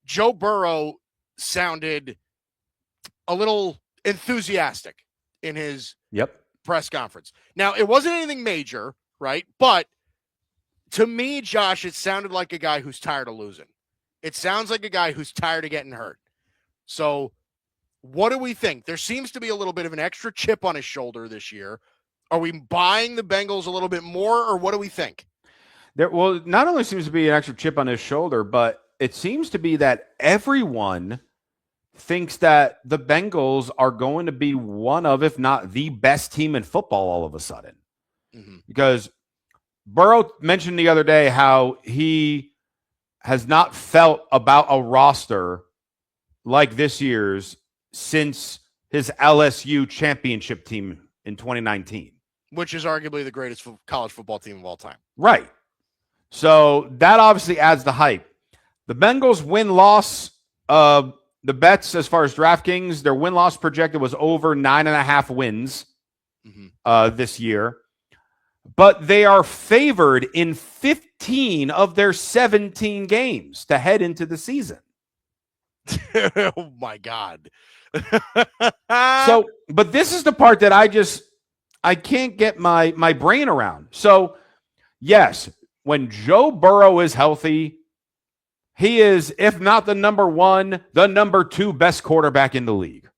Joe Burrow sounded a little enthusiastic in his press conference. Now, it wasn't anything major, right? But to me, Josh, it sounded like a guy who's tired of losing. It sounds like a guy who's tired of getting hurt. So what do we think? There seems to be a little bit of an extra chip on his shoulder this year. Are we buying the Bengals a little bit more, or what do we think? Well, not only seems to be an extra chip on his shoulder, but it seems to be that everyone thinks that the Bengals are going to be one of, if not the best team in football all of a sudden. Mm-hmm. Because Burrow mentioned the other day how he has not felt about a roster like this year's since his LSU championship team in 2019. Which is arguably the greatest college football team of all time. Right. So that obviously adds the hype. The Bengals win-loss, the bets as far as DraftKings, their win-loss projected was over 9.5 wins this year. But they are favored in 15 of their 17 games to head into the season. Oh, my God. But this is the part that I can't get my brain around. So, yes, when Joe Burrow is healthy, he is, if not the number one, the number two best quarterback in the league.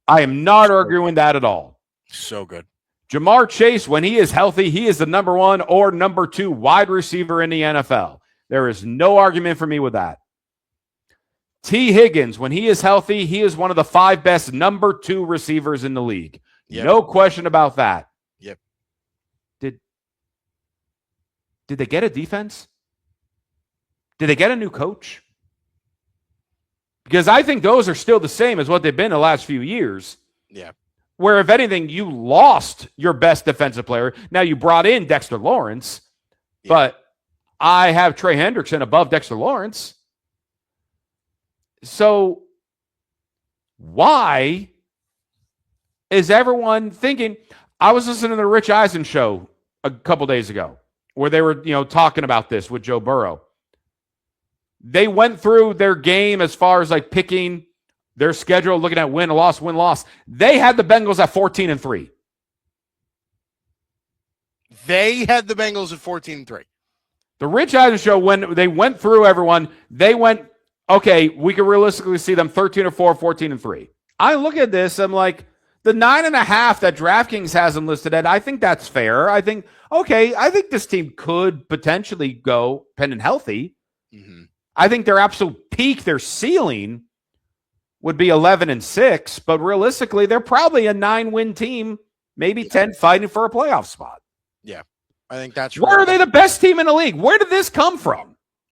I am not arguing that at all. So good. Jamar Chase, when he is healthy, he is the number one or number two wide receiver in the NFL. There is no argument for me with that. T. Higgins, when he is healthy, he is one of the 5 best number 2 receivers in the league. Yep. No question about that. Yep. Did they get a defense? Did they get a new coach? Because I think those are still the same as what they've been the last few years. Yeah. Where, if anything, you lost your best defensive player. Now, you brought in Dexter Lawrence, but I have Trey Hendrickson above Dexter Lawrence. So why is everyone thinking? I was listening to the Rich Eisen show a couple days ago where they were, talking about this with Joe Burrow. They went through their game as far as like picking their schedule, looking at win, loss, win, loss. They had the Bengals at 14-3. They had the Bengals at 14-3. The Rich Eisen show, when they went through everyone, they went, okay, we can realistically see them 13-4, 14-3. I look at this, I'm like, the 9.5 that DraftKings has them listed at, I think that's fair. I think this team could potentially go pending healthy. Mm-hmm. I think their absolute peak, their ceiling, would be 11-6, but realistically, they're probably a 9-win team, maybe 10 fighting for a playoff spot. Yeah, I think that's right. Where are they the best team in the league? Where did this come from?